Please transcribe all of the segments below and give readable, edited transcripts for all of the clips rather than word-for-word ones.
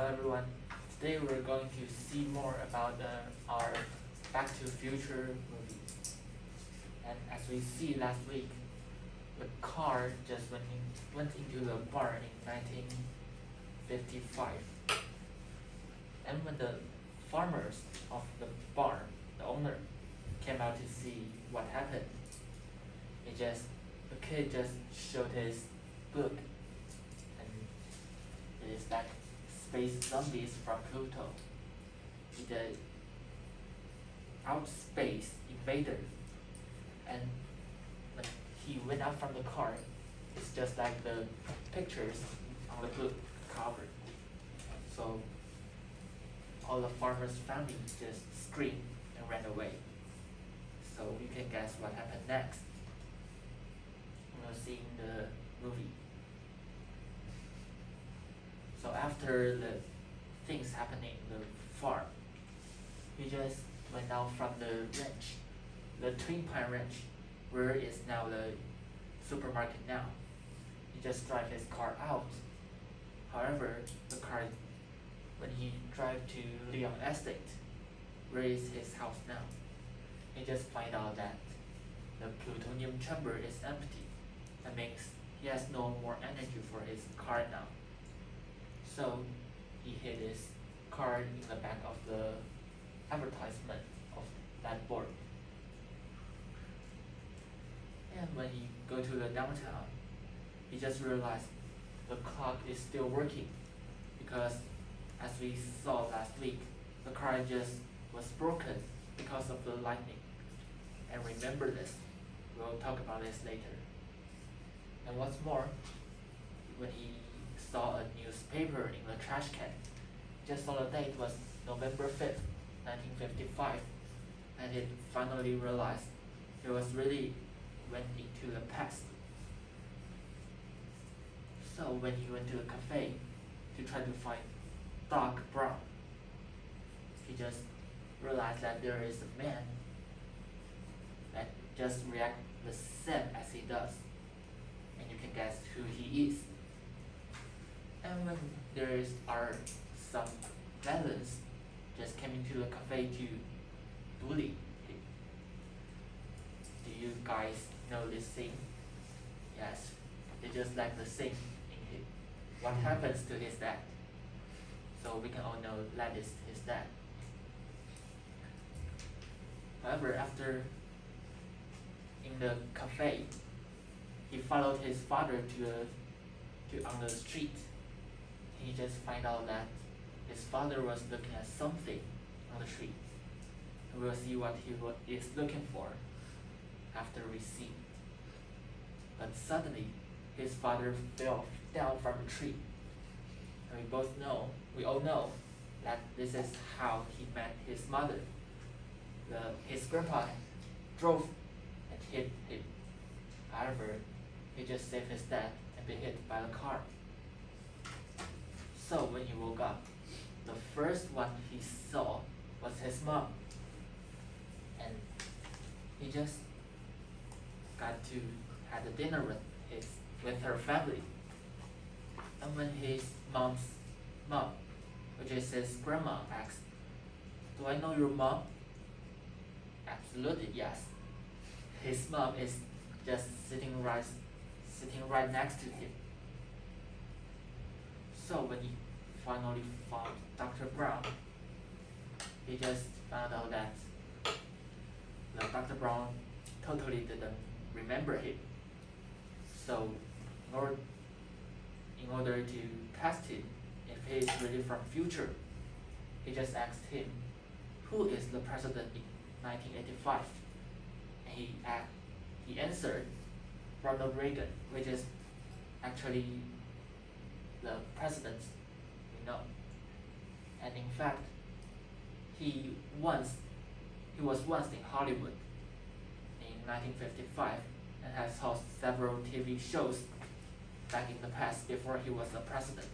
everyone. Today we're going to see more about our Back to the Future movie. And as we see last week, the car just went into the barn in 1955. And when the farmers of the barn, the owner, came out to see what happened, the kid just showed his book, and it is like space zombies from Pluto. The outspace invader, and when he went out from the car, it's just like the pictures on the book cover. So all the farmers' family just screamed and ran away. So you can guess what happened next. We'll see in the movie. So after the things happening in the farm, he just went out from the ranch, the Twin Pine Ranch, where is now the supermarket now. He just drive his car out. However, the car, when he drive to Leon Estate, where is his house now, he just find out that the plutonium chamber is empty. That means he has no more energy for his car now. So he hid his car in the back of the advertisement of that board. And when he go to the downtown, he just realized the clock is still working, because as we saw last week, the car just was broken because of the lightning. And remember this, we'll talk about this later. And what's more, when he saw a newspaper in the trash can, just saw the date was November 5th, 1955, and he finally realized he was really went into the past. So when he went to the cafe to try to find Doc Brown, he just realized that there is a man that just reacts the same as he does, and you can guess who he is. And when are some villains just came into the cafe to bully him. Do you guys know this scene? Yes, it's just like the scene in him. What happens to his dad? So we can all know that is his dad. However, after in the cafe, he followed his father to on the street. He just find out that his father was looking at something on the street. We'll see what he is looking for after we see. But suddenly, his father fell down from a tree. And we all know that this is how he met his mother. His grandpa drove and hit him. However, he just saved his dad and be hit by the car. So when he woke up, the first one he saw was his mom. And he just got to have a dinner with her family. And when his mom's mom, which is his grandma, asked, "Do I know your mom?" Absolutely yes. His mom is just sitting right next to him. So when he finally found Dr. Brown, he just found out that Dr. Brown totally didn't remember him. So in order to test him if he is really from future, he just asked him, "Who is the president in 1985? And he answered, "Ronald Reagan," which is actually the president we know. And in fact, he was once in Hollywood in 1955 and has hosted several TV shows back in the past before he was a president.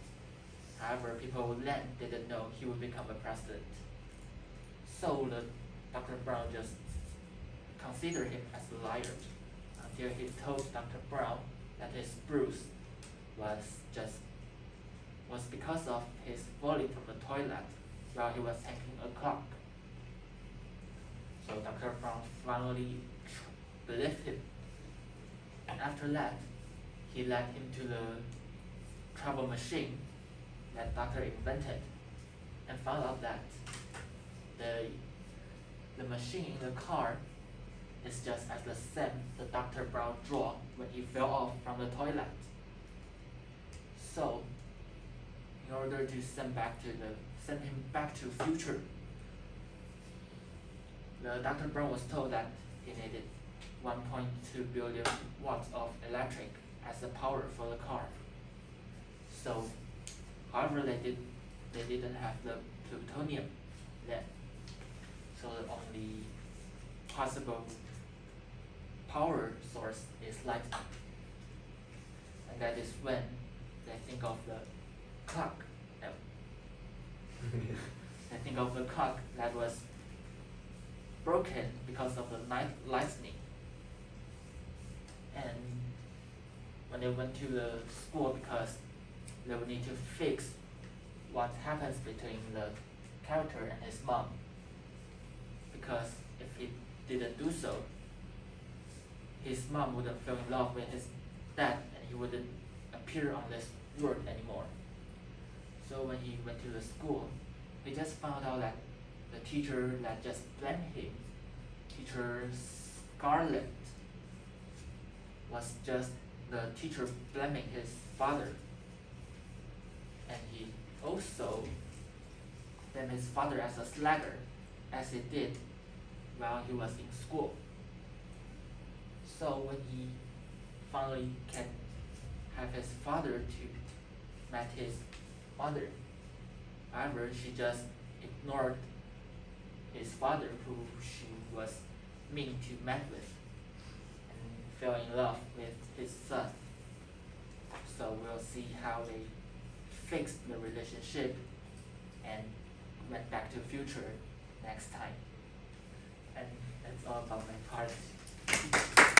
However, people then didn't know he would become a president. So Dr. Brown just considered him as a liar until he told Dr. Brown that his bruise was just was because of his falling from the toilet while he was hanging a clock. So Dr. Brown finally believed him, and after that, he led him to the travel machine that Doctor invented, and found out that the machine in the car is just as the same that Dr. Brown drew when he fell off from the toilet. So, in order to send him back to future, Dr. Brown was told that he needed 1.2 billion watts of electric as the power for the car. So, however, they didn't have the plutonium then. So the only possible power source is lightning, and that is when they think of the clock. They think of the clock that was broken because of the lightning. And when they went to the school, because they would need to fix what happens between the character and his mom, because if he didn't do so, his mom wouldn't fall in love with his dad and he wouldn't appear on this world anymore. So when he went to the school, he just found out that the teacher that just blamed him, Teacher Scarlett, was just the teacher blaming his father. And he also blamed his father as a slagger, as he did while he was in school. So when he finally can have his father to meet his mother, however, she just ignored his father, who she was mean to meet with, and fell in love with his son. So we'll see how they fixed the relationship and went back to future next time. And that's all about my part.